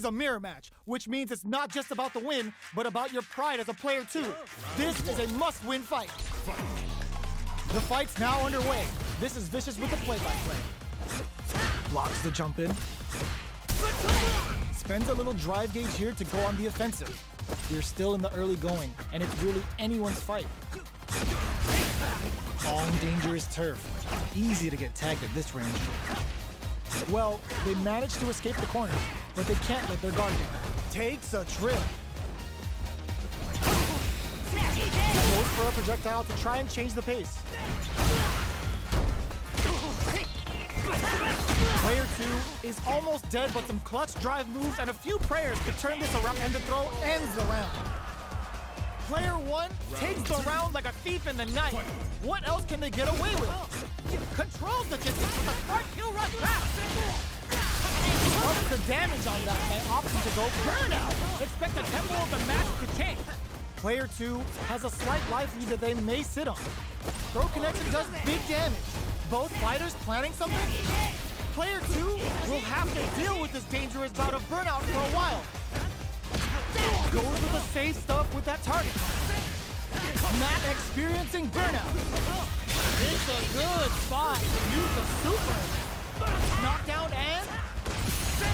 a mirror match, which means it's not just about the win, but about your pride as a player too. This is a must-win fight. The fight's now underway. This is Vicious with the play-by-play. Blocks the jump in. Spends a little drive gauge here to go on the offensive. You're still in the early going, and it's really anyone's fight. On dangerous turf. Easy to get tagged at this range. Well, they managed to escape the corner, but they can't let their guard down. Takes a trip. Goes for a projectile to try and change the pace. Player 2 is almost dead, but some clutch drive moves and a few prayers to turn this around, and the throw ends the round. Player 1 takes the round like a thief in the night. What else can they get away with? Controls the distance with a smart kill rush pass. Ups the damage on that by opting to go burnout. Expect the tempo of the match to change. Player 2 has a slight life lead that they may sit on. Throw connection does big damage. Both fighters planning something? Player 2 will have to deal with this dangerous bout of burnout for a while. Goes with the safe stuff with that target. Not experiencing burnout. It's a good spot to use the super. Knockdown and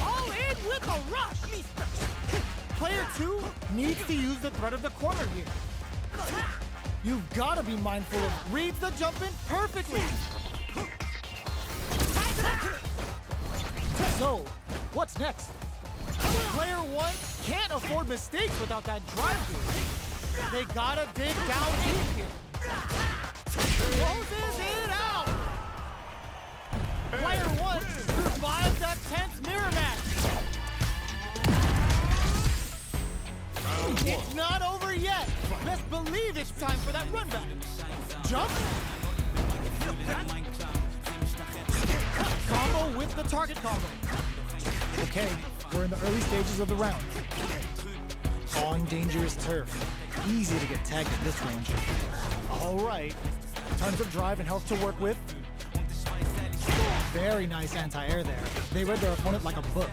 all in with a rush. Player 2 needs to use the threat of the corner here. You've got to be mindful of reads the jump in perfectly. So, what's next? Player 1 can't afford mistakes without that drive through. They gotta dig down deep here. Closes it out! Player 1 survives that tense mirror match. It's not over yet. Best believe it's time for that run back. Jump. Combo with the target combo. Okay, we're in the early stages of the round. On dangerous turf. Easy to get tagged at this range. All right. Tons of drive and health to work with. Very nice anti-air there. They read their opponent like a book.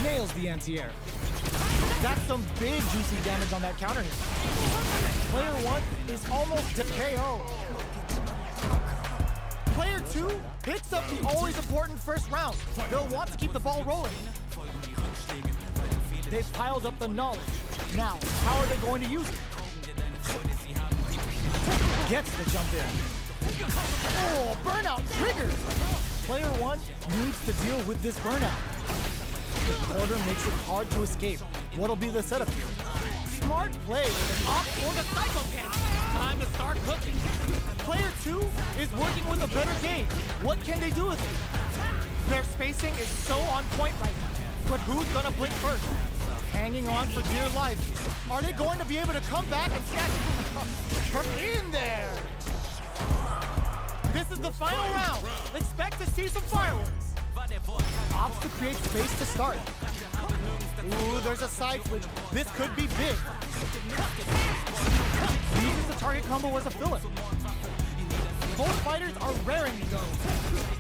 Nails the anti-air. That's some big juicy damage on that counter hit. Player 1 is almost to KO. Player 2 picks up the always important first round. They'll want to keep the ball rolling. They've piled up the knowledge. Now, how are they going to use it? Gets the jump in. Oh, burnout triggers! Player 1 needs to deal with this burnout. The order makes it hard to escape. What'll be the setup here? Smart play with an opt for the cycle catch. Time to start cooking. Player 2 is working with a better game. What can they do with it? Their spacing is so on point right now. But who's gonna blink first? Hanging on for dear life. Are they going to be able to come back and snatch from in there? This is the final round. Expect to see some fireworks. Opts to create space to start. Ooh, there's a side switch. This could be big. Uses the target combo as a filler. Both fighters are raring to go.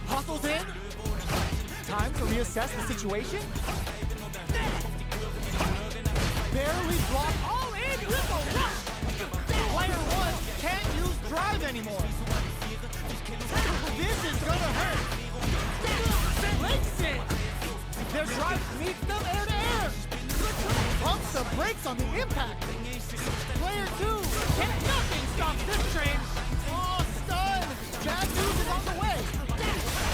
Hustles in. Time to reassess the situation. Barely blocked. All in with a rush. Player 1 can't use drive anymore. This is gonna hurt. Breaks it. Their drive meets them air to air. Pumps the brakes on the impact. Player 2 can't nothing stop this train. Oh, stun. Bad news is on the way.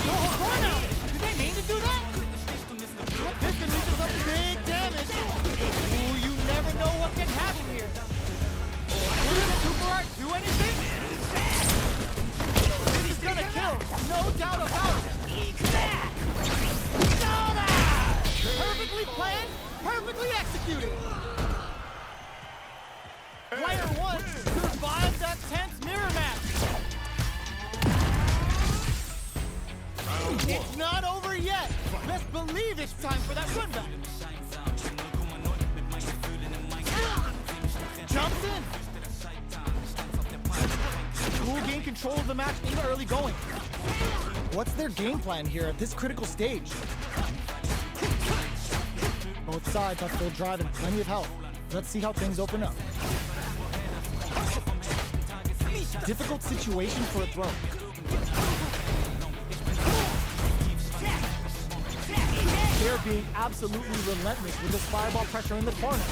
Oh, burnout. Did they mean to do that? This can lead to some big damage. Ooh, you never know what can happen here. Will the Super Art do anything? This is gonna kill, no doubt about it. Perfectly planned, perfectly executed. Player 1 survives that tense mirror match. It's not over yet. Best believe it's time for that run back. Jumps in. Cool gain control of the match in the early going. What's their game plan here at this critical stage? sides have full drive and plenty of health. Let's see how things open up. Difficult situation for a throw. They're being absolutely relentless with this fireball pressure in the corner.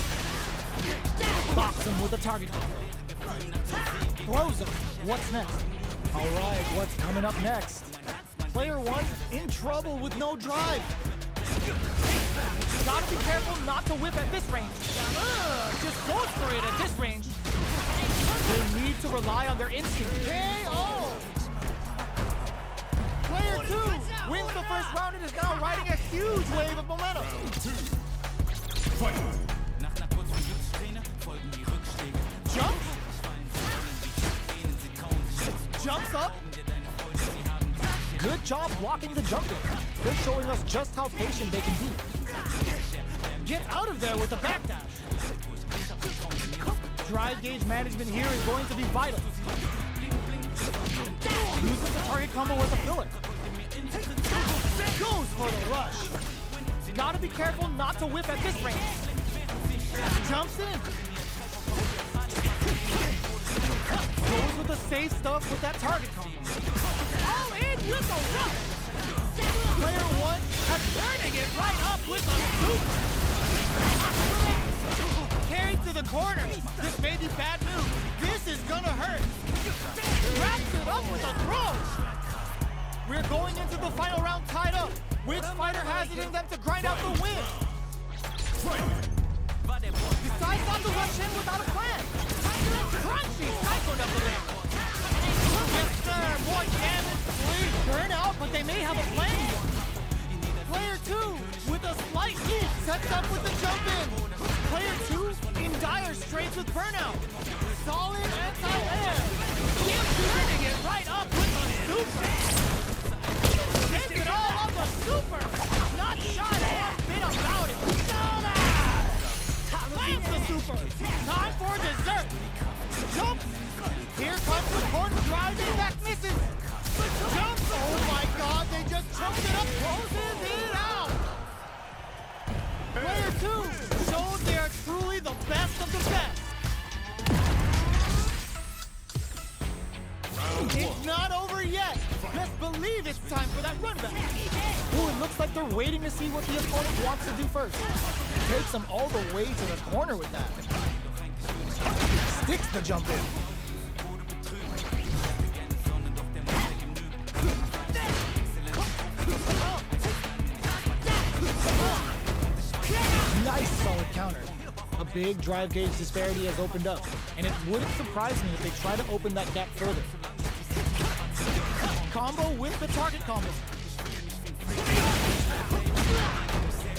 Box him with a target. Throws him. What's next? All right, what's coming up next? Player one in trouble with no drive. Gotta be careful not to whip at this range. Just goes for it at this range. They need to rely on their instinct. KO! Player two wins the first round and is now riding a huge wave of momentum. Jumps. Jumps up. Good job blocking the jump in. They're showing us just how patient they can be. Get out of there with a backdash. Drive gauge management here is going to be vital. Uses the target combo with a filler. Goes for the rush. Gotta be careful not to whip at this range. Jumps in. Goes with the safe stuff with that target combo. All in with the rush. Player one has turning it right up with a super. Carried to the corner. This may be bad news. This is gonna hurt. Wraps it up with a throw. We're going into the final round tied up. Which fighter has it in them to grind out the win? Decides not to rush in without a plan. Crunchy cycled up the leg. Yes, sir. More damage, please. Burn out, but they may have a plan. Player two with a slight lead sets up with the jump in. Player two in dire straits with burnout. Solid anti-air. Keeps turning it right up with the super. Gets it all on the super. Not shy one bit about it. Lands the super. Time for dessert. Jump. Here comes the corner driving back misses. Jump. Oh my God, they just choked it up. Closes it out. Player two shows they are truly the best of the best. It's not over yet. Best believe it's time for that run back. Ooh, it looks like they're waiting to see what the opponent wants to do first. Takes them all the way to the corner with that. Sticks the jump in. Nice solid counter. A big drive gauge disparity has opened up, and it wouldn't surprise me if they try to open that gap further. Combo with the target combo.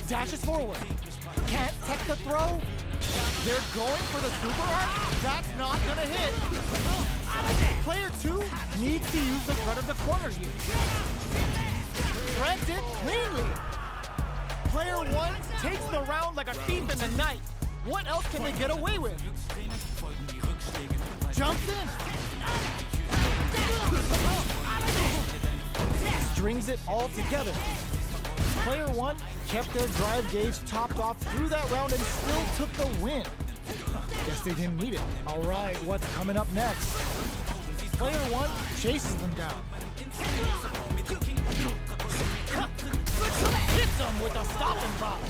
Dashes forward. Can't tech the throw. They're going for the super arc. That's not gonna hit. Player two needs to use the front of the corner here. Threads it cleanly. Player one takes the round like a thief in the night. What else can they get away with? Jumps in. Strings it all together. Player one kept their drive gauge topped off through that round and still took the win. Guess they didn't need it. All right, what's coming up next? Player one chases them down. Hits them with a stop and pop.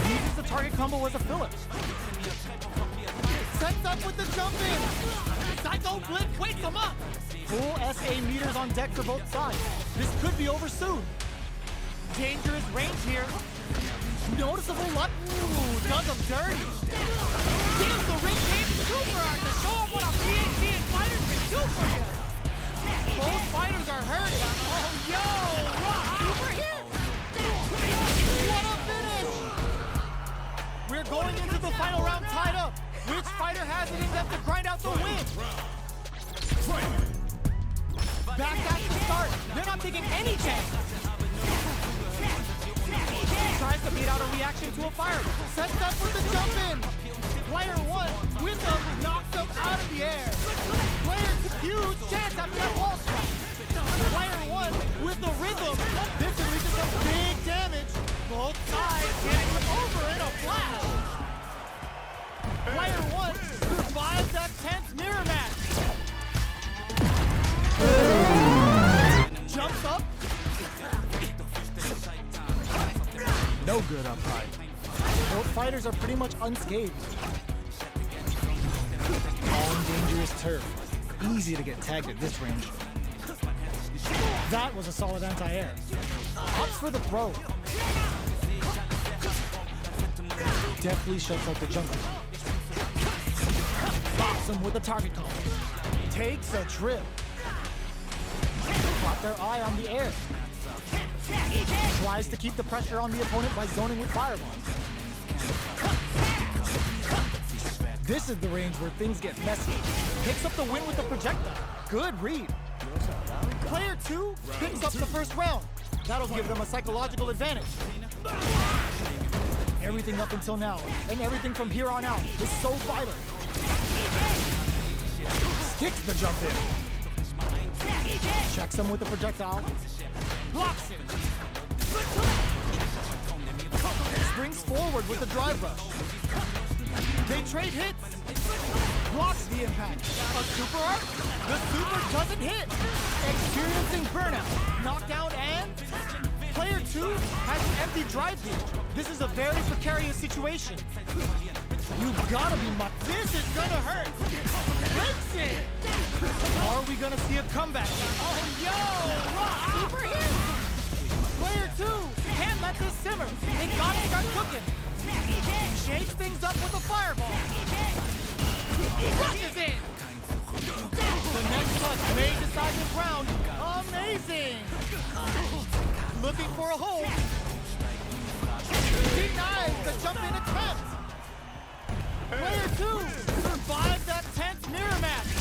Uses the target combo as a filler. Sets up with the jump in. Psycho Blitz wakes him up. Full SA meters on deck for both sides. This could be over soon. Dangerous range here. Noticeable luck. Ooh, does him dirty. Gives the ring game super art to show him what a PhD in fighters can do for you. Both fighters are hurt. Oh, yo! What? Super hit! What a finish! We're going into the final round tied up. Which fighter has it in them to grind out the win? Backdash to start. They're not taking any chance. Tries to beat out a reaction to a fire. Sets up with the jump in. Player one with them knocks them out of the air. Player two, huge chance after that wall strike. Player one with the rhythm. This unleashes some big damage. Both sides getting them over in a flash. Player one survives that tense mirror match. Jumps up. No good up high. Both fighters are pretty much unscathed. All in dangerous turf. Easy to get tagged at this range. That was a solid anti-air. Opts for the throw. Deftly shuts out the jumper. Bops him with a target combo. Takes a trip. Caught their eye on the air. Tries to keep the pressure on the opponent by zoning with firebombs. This is the range where things get messy. Picks up the win with the projectile. Good read. Player two picks up the first round. That'll give them a psychological advantage. Everything up until now, and everything from here on out, is so vital. Kicks the jump in. Checks him with the projectile. Blocks it. Springs forward with the drive rush. They trade hits. Blocks the impact. A super arc? The super doesn't hit. Experiencing burnout. Knockdown and... Player two has an empty drive gauge. This is a very precarious situation. You've gotta be This is gonna hurt. Breaks it. Are we gonna see a comeback? Oh, yo! Super hit! Player two can't let this simmer. They gotta start cooking. Shakes things up with a fireball. Rushes in. The next touch may decide this round. Amazing! Looking for a hold. Denies the jump in attempt. Player two survives that tense mirror match.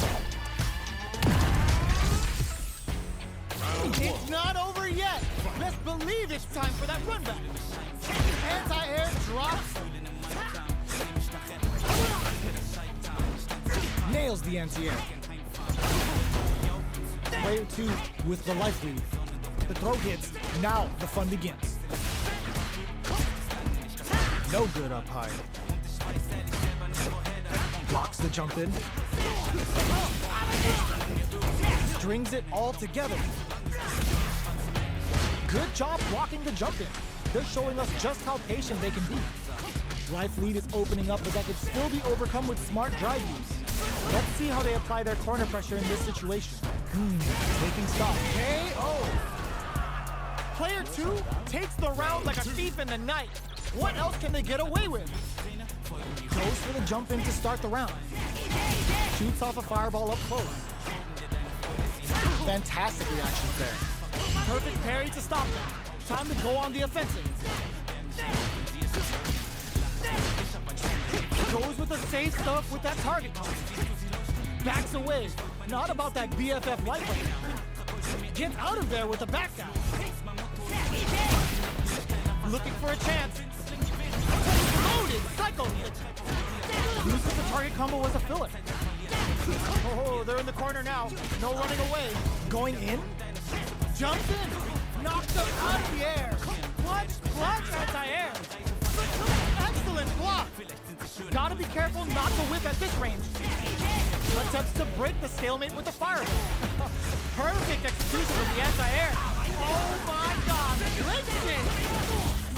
It's not over yet. Best believe it's time for that run back. Anti-air drops. Nails the anti-air. Player two with the life lead. The throw hits. Now the fun begins. No good up high. Blocks the jump in. Strings it all together. Good job blocking the jump in. They're showing us just how patient they can be. Life lead is opening up, but that could still be overcome with smart drive use. Let's see how they apply their corner pressure in this situation. Taking stock. KO! Player two takes the round like a thief in the night. What else can they get away with? Goes for the jump in to start the round. Shoots off a fireball up close. Fantastic reactions there. Perfect parry to stop them. Time to go on the offensive. Goes with the safe stuff with that target combo. Backs away. Not about that BFF life right now. Gets out of there with a back down. Looking for a chance. Loaded psycho hit. Uses the target combo as a filler. Oh, they're in the corner now. No running away. Going in. Jumps in. Knocks them out of the air. Clutch anti-air. Excellent block. Gotta be careful not to whip at this range. Attempts to break the stalemate with the fireball. Perfect execution of the anti-air. Oh my god. Listen.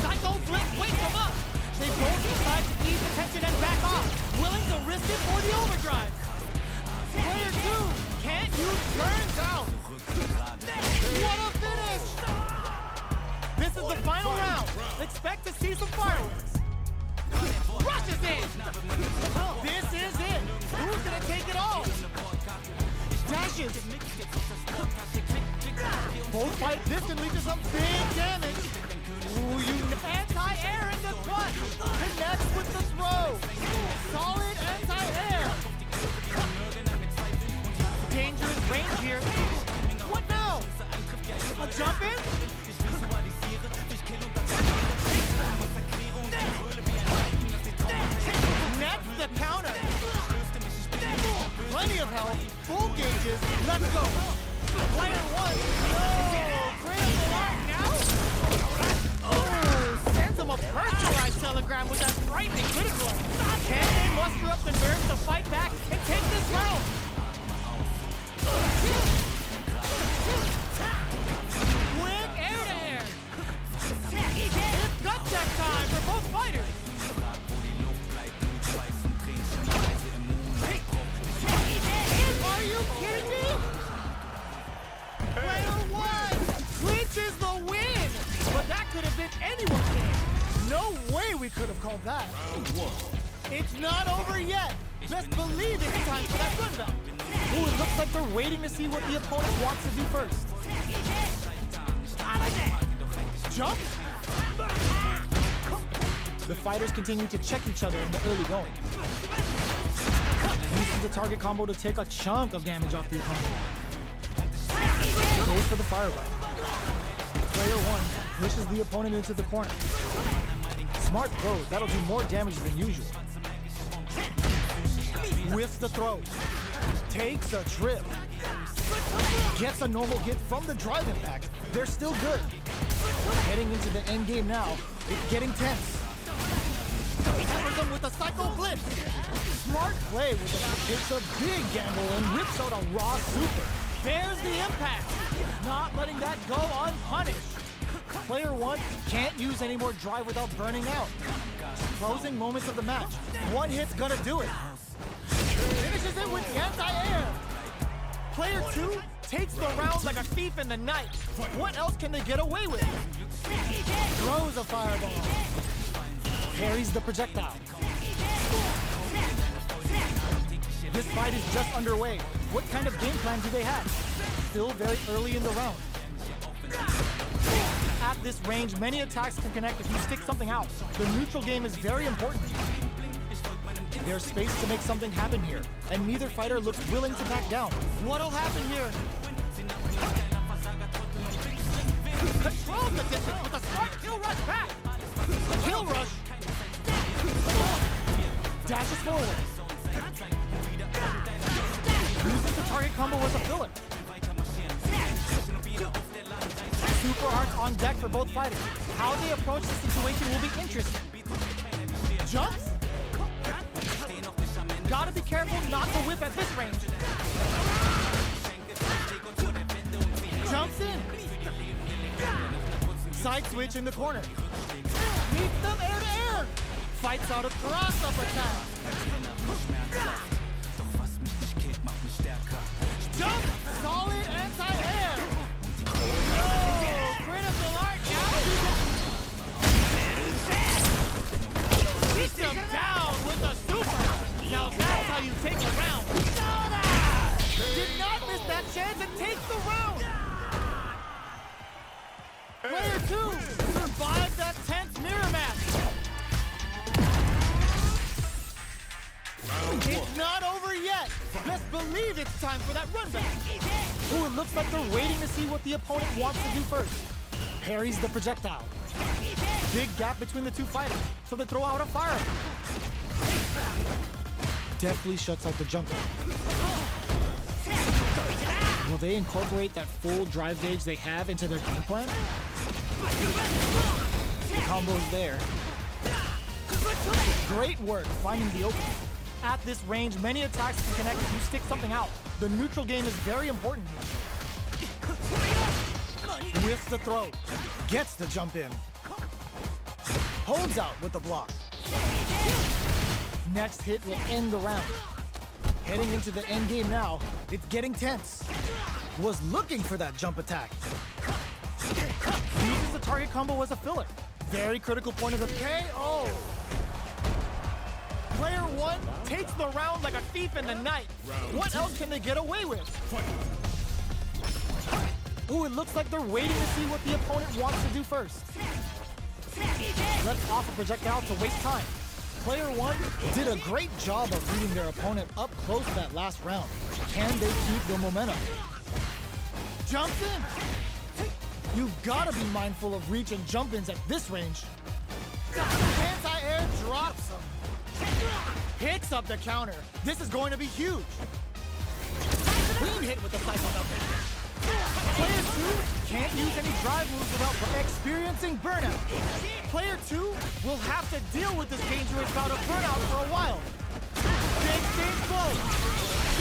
Psycho Blitz wakes them up. They both decide to ease the tension and back off. Willing to risk it for the overdrive. Player two can't use turns out. What a finish. This is the final round. Expect to see some fireworks. Rushes in. This is it. Who's gonna take it all? Dashes. Both fight this can lead to some big damage. Ooh, you anti-air in the clutch. Connects with the throw. Solid anti-air. Dangerous range here. What now? A jump in? Next, the counter. Plenty of health. Full gauges. Let's go. Player one. Oh, critical arm now. Oh, a personalized telegram with that frightening critical. Can they muster up the nerve to fight back and take this round? Quick air-to-air. It's gut check time for both fighters. Are you kidding me? Player one clinches the win! But that could have been anyone's game. No way we could have called that. It's not over yet. Best believe it's time for that run back. Ooh, it looks like they're waiting to see what the opponent wants to do first. Jump? The fighters continue to check each other in the early going. Uses the target combo to take a chunk of damage off the opponent. Goes for the fireball. Player one pushes the opponent into the corner. Smart throws, that'll do more damage than usual. Whiffs the throw. Takes a trip. Gets a normal hit from the drive impact. They're still good. Heading into the end game now, it's getting tense. Covers them with a psycho blitz. Smart play with it. Takes a big gamble and rips out a raw super. There's the impact. Not letting that go unpunished. Player one can't use any more drive without burning out. Closing moments of the match. One hit's gonna do it. Finishes it with the anti-air. Player two takes the round like a thief in the night. What else can they get away with? Throws a fireball. Parries the projectile. This fight is just underway. What kind of game plan do they have? Still very early in the round. At this range, many attacks can connect if you stick something out. The neutral game is very important. There's space to make something happen here, and neither fighter looks willing to back down. What'll happen here? Controls the distance with a smart kill rush back. Kill rush. Dashes forward. Uses the target combo as a filler. Super arts on deck for both fighters. How they approach the situation will be interesting. Jumps? Gotta be careful not to whip at this range. Jumps in. Side switch in the corner. Meets them air to air. Fights out a cross-up attack. Jump! Solid anti-air! Oh, critical art now! Beats him down with a super! Now that's how you take a round! Did not miss that chance and takes the round! Player two survived that tense mirror match! It's not over yet! Best believe it's time for that run back! Ooh, it looks like they're waiting to see what the opponent wants to do first. Parries the projectile. Big gap between the two fighters, so they throw out a fire. Deftly shuts out the jumper. Will they incorporate that full drive gauge they have into their game plan? The combo's there. Great work finding the opening. At this range, many attacks can connect if you stick something out. The neutral game is very important here. Whiffs the throw. Gets the jump in. Holds out with the block. Next hit will end the round. Heading into the end game now, it's getting tense. Was looking for that jump attack. Uses the target combo as a filler. Very critical point of the KO. Player one takes the round like a thief in the night. What else can they get away with? Ooh, it looks like they're waiting to see what the opponent wants to do first. Lets off a projectile to waste time. Player one did a great job of reading their opponent up close that last round. Can they keep the momentum? Jumps in! You've got to be mindful of reach and jump-ins at this range. Anti-air drops him. Picks up the counter. This is going to be huge. Clean hit with the cycle number. Player 2 can't use any drive moves without experiencing burnout. Player 2 will have to deal with this dangerous bout of burnout for a while. Big stage blow.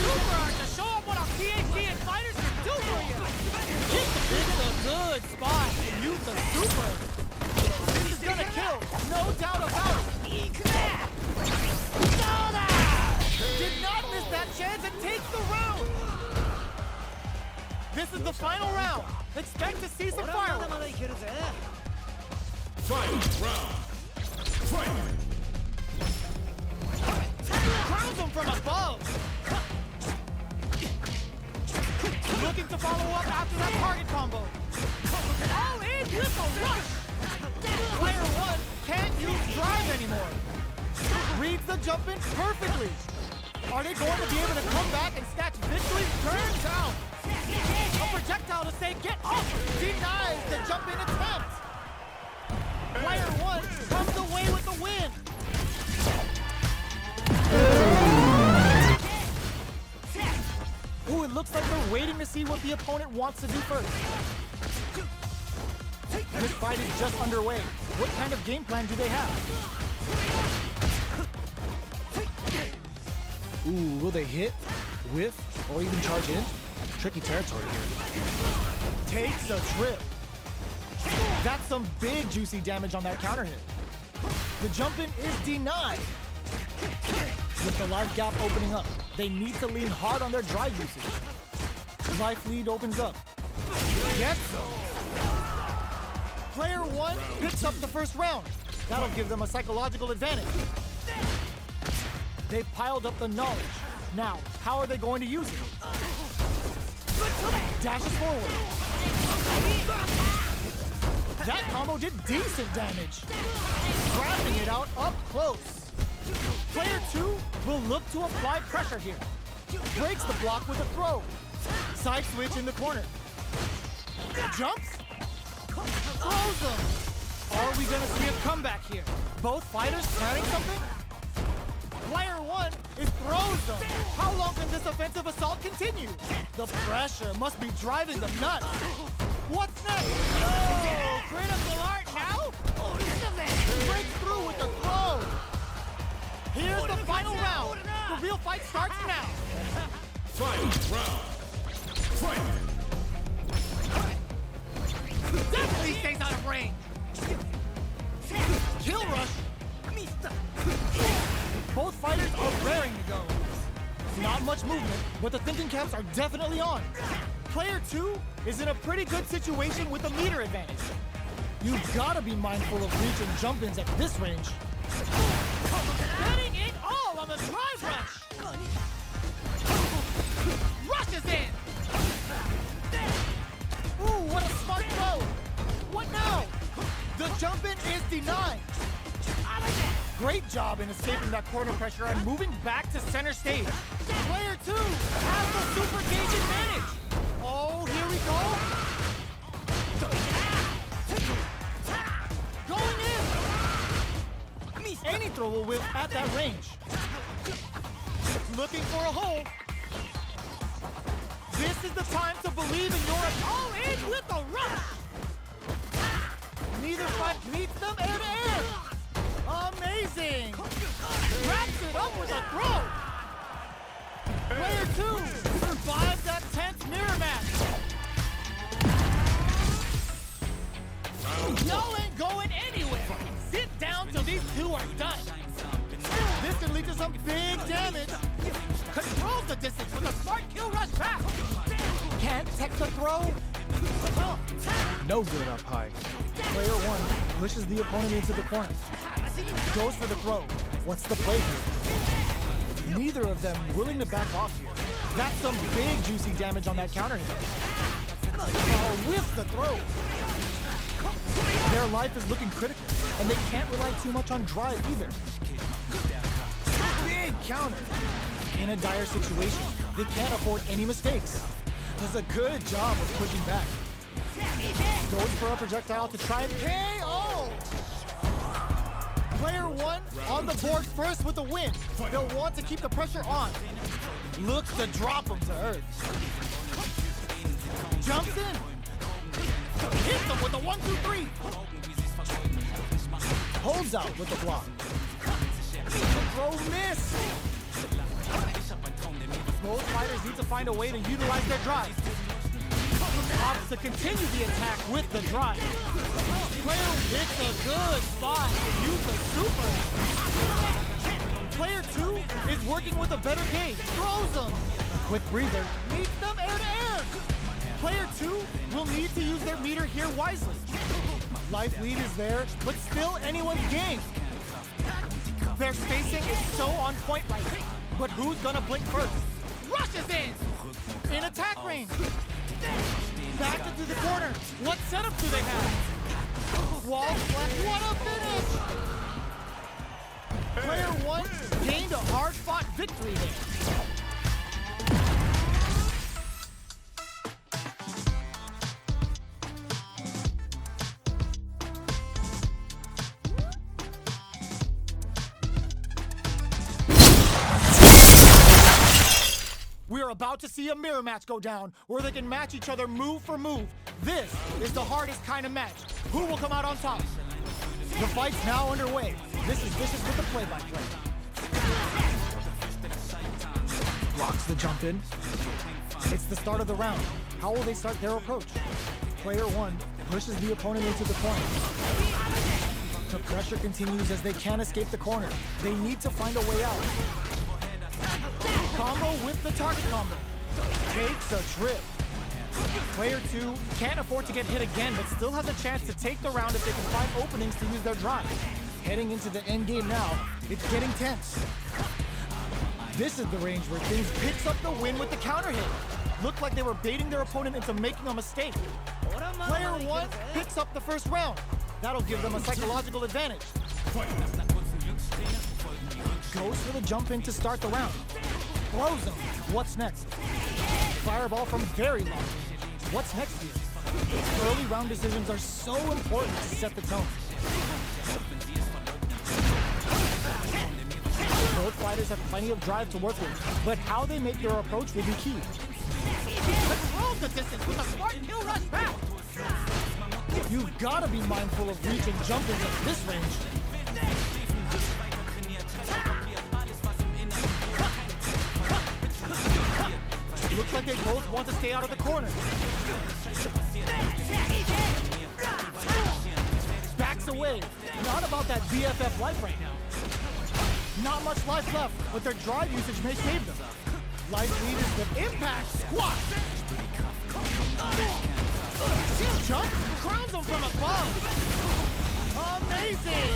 Super art to show up what our PhD and fighters can do for you. This is a good spot to use the super. This is gonna kill, no doubt about it. Did not miss that chance and takes the round. This is the final round. Expect to see some fireworks. Final round. Fight! Crowns him from above. Looking to follow up after that target combo. All in with a rush. Player 1 can't use drive anymore. Reads the jump in perfectly. Are they going to be able to come back and snatch victory? Turns out. A projectile to say get up. Denies the jump in attempt. Player 1 comes away with the win. Ooh, it looks like they're waiting to see what the opponent wants to do first. This fight is just underway. What kind of game plan do they have? Ooh, will they hit, whiff, or even charge in? Tricky territory here. Takes a trip. That's some big juicy damage on that counter hit. The jump in is denied. With the life gap opening up, they need to lean hard on their drive usage. Life lead opens up. Yes, so. Player 1 picks up the first round. That'll give them a psychological advantage. They've piled up the knowledge. Now, how are they going to use it? Dashes forward. That combo did decent damage. Grabbing it out up close. Player 2 will look to apply pressure here. Breaks the block with a throw. Side switch in the corner. Jumps. Throws them. Are we going to see a comeback here? Both fighters planning something? Player 1 throws them. How long can this offensive assault continue? The pressure must be driving them nuts. What's next? Oh, critical art now? Breaks through with the throw. Here's the final round. The real fight starts now. Final round. Fight! Definitely stays out of range. Kill rush. Both fighters are raring to go. Not much movement, but the thinking caps are definitely on. Player 2 is in a pretty good situation with the meter advantage. You've got to be mindful of reach and jump-ins at this range. Getting it all on the drive rush. Rushes in. Ooh, what a smart throw. What now? The jump-in is denied. Great job in escaping that corner pressure and moving back to center stage. Player 2 has the super gauge advantage. Oh, here we go. Going in. Any throw will whip at that range. Looking for a hole. This is the time to believe in your all in with a rush. Neither fight meets them air to air. Amazing! Wraps it up with a throw! Player 2 survives that tense mirror match! Y'all ain't going anywhere! Sit down till these two are done! This can lead to some big damage! Controls the distance with a smart kill rush back! Can't tech the throw? No good up high. Player 1 pushes the opponent into the corner. Goes for the throw. What's the play here? Neither of them willing to back off here. That's some big juicy damage on that counter hit. Oh, whiff the throw. Their life is looking critical, and they can't rely too much on drive either. Big counter. In a dire situation, they can't afford any mistakes. Does a good job of pushing back. Goes for a projectile to try and KO! Player 1 on the board first with a win. They'll want to keep the pressure on. Looks to drop him to earth. Jumps in. Hits him with a 1-2-3. Holds out with the block. Throw miss. Both fighters need to find a way to utilize their drive. Opts to continue the attack with the drive. Player hits a good spot to use the super. Player 2 is working with a better game. Throws them. Quick breather. Meets them air to air. Player 2 will need to use their meter here wisely. Life lead is there, but still anyone's game. Their spacing is so on point right now. But who's gonna blink first? Rushes in attack range. Back into the corner. What setup do they have? Wall flat. What a finish! Player 1 gained a hard-fought victory there. We're about to see a mirror match go down, where they can match each other move for move. This is the hardest kind of match. Who will come out on top? The fight's now underway. This is Vicious with the play-by-play. Blocks the jump in. It's the start of the round. How will they start their approach? Player 1 pushes the opponent into the corner. The pressure continues as they can't escape the corner. They need to find a way out. Combo with the target combo. Takes a trip. Player 2 can't afford to get hit again, but still has a chance to take the round if they can find openings to use their drive. Heading into the end game now, it's getting tense. This is the range where things picks up the win with the counter hit. Looked like they were baiting their opponent into making a mistake. Player 1 picks up the first round. That'll give them a psychological advantage. Goes for the jump in to start the round. Throws him. What's next? Fireball from very long. What's next here? Early round decisions are so important to set the tone. Both fighters have plenty of drive to work with, but how they make their approach will be key. Control the distance with a smart kill rush back. You've got to be mindful of reach and jumping at this range. Looks like they both want to stay out of the corner. Backs away. Not about that BFF life right now. Not much life left, but their drive usage may save them. Life lead is the impact squat. Jump crowns them from above. Amazing.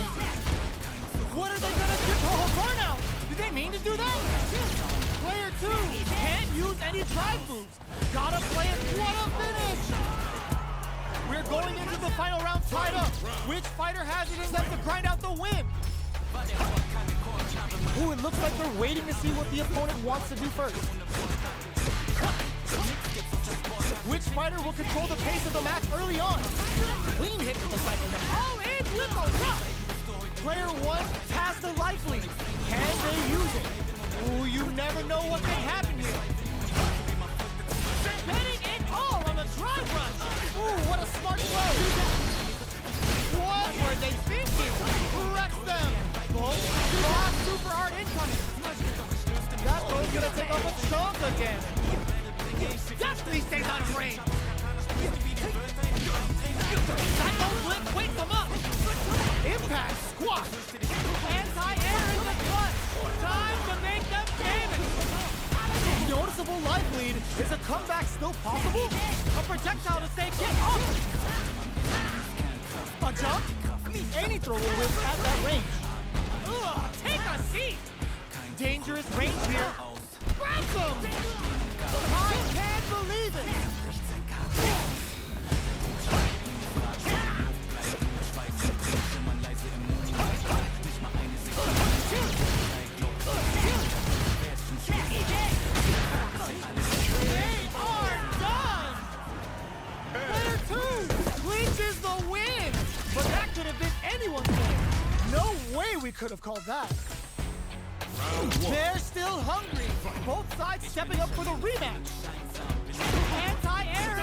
What are they gonna do? Oh, burnout. Did they mean to do that? Player 2 can't use any drive moves. Gotta play it. What a finish! We're going into the final round tied up. Which fighter has it in them to grind out the win? Ooh, it looks like they're waiting to see what the opponent wants to do first. Which fighter will control the pace of the match early on? Clean hit with the cycle. Oh, and with the rock! Player 1 has the life lead. Can they use it? Ooh, you never know what can happen here. Betting it all on the drive rush. Ooh, what a smart throw. What were they thinking? Wrecks them. Both block super hard incoming. That throw's gonna take off a chunk again. Definitely stays out of range. Psycho flip wakes them up. Impact squat. Anti-air in the clutch. Time to make them damage. Noticeable life lead. Is a comeback still possible? A projectile to stay kicked off. A jump? Any throw will win at that range. Ugh, take a seat. Dangerous range here. Grabs him. I can't believe it. We could have called that. They're still hungry. Both sides stepping up for the rematch. Anti-air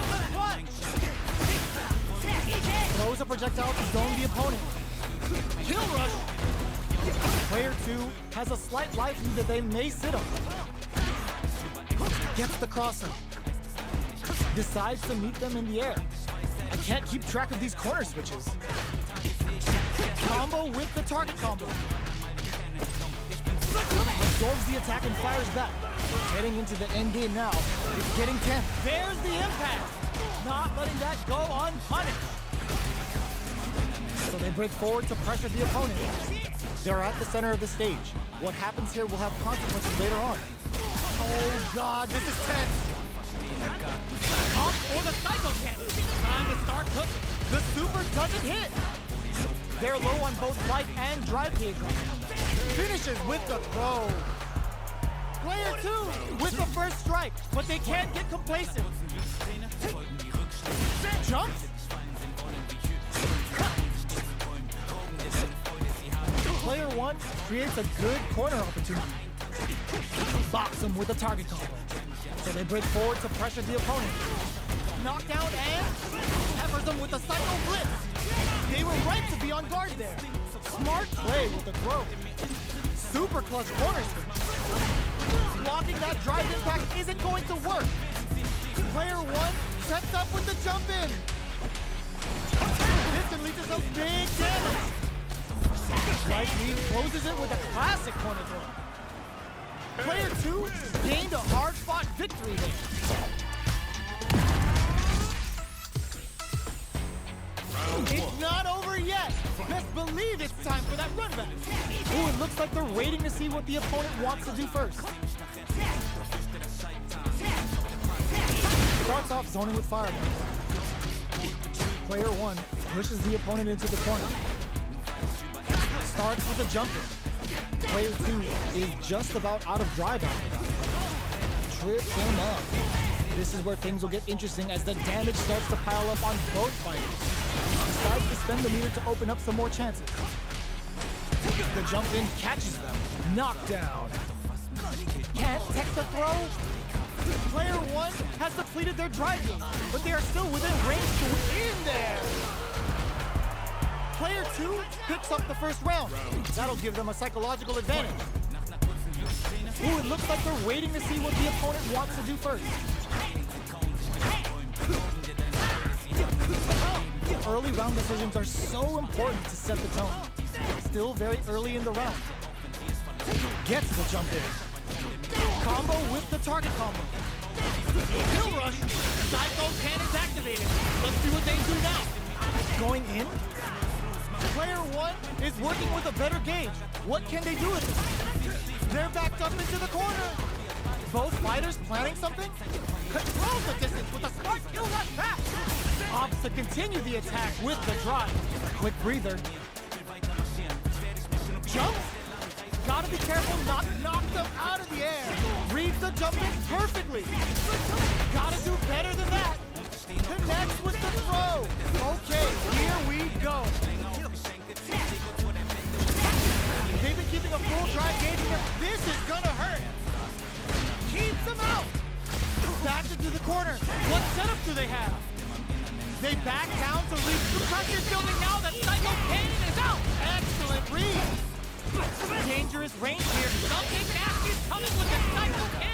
throws a projectile to zone the opponent. Kill rush! Player 2 has a slight life lead that they may sit on. Gets the crosser. Decides to meet them in the air. I can't keep track of these corner switches. Combo with the target combo. Absorbs the attack and fires back. Heading into the end game now. It's getting tense. There's the impact. Not letting that go unpunished. So they break forward to pressure the opponent. They're at the center of the stage. What happens here will have consequences later on. Oh God, this is tense. Up for the cycle cannon. Time to start cooking. The super doesn't hit. They're low on both life and drive gauge. Finishes with the throw. Player 2 with the first strike, but they can't get complacent. Jumps. Player 1 creates a good corner opportunity. Box him with a target combo. So they break forward to pressure the opponent. Knockdown and peppers them with a psycho blitz. They were right to be on guard there. Smart play with the throw. Super clutch corner switch. Blocking that drive impact isn't going to work. Player 1 sets up with the jump in. This can lead to some big damage. Light lead closes it with a classic corner throw. Player 2 gained a hard-fought victory there. It's not over yet. Best believe it's time for that run back. Ooh, it looks like they're waiting to see what the opponent wants to do first. Starts off zoning with fireball. Player 1 pushes the opponent into the corner. Starts with a jumper. Player 2 is just about out of drive after that. Trips him up. This is where things will get interesting as the damage starts to pile up on both fighters. Decides to spend the meter to open up some more chances. The jump in catches them. Knockdown. Can't tech the throw. Player 1 has depleted their drive game, but they are still within range to win there. Player 2 picks up the first round. That'll give them a psychological advantage. Ooh, it looks like they're waiting to see what the opponent wants to do first. Early round decisions are so important to set the tone. Still very early in the round. Gets the jump in. Combo with the target combo. Kill rush. Psycho cannon's activated. Let's see what they do now. Going in. Player 1 is working with a better gauge. What can they do with it? They're backed up into the corner. Both fighters planning something? Controls the distance with a smart kill rush back. Opts to continue the attack with the drive. Quick breather. Jumps. Gotta be careful not to knock them out of the air. Reads the jump in perfectly. Gotta do better than that. Connects with the throw. Okay, here we go. They've been keeping a full drive gauge, but this is gonna hurt. Keeps them out. Back into the corner. What setup do they have? They back down to reach the pressure's building now that Psycho Cannon is out. Excellent read. Dangerous range here. Something nasty is coming with the Psycho Cannon.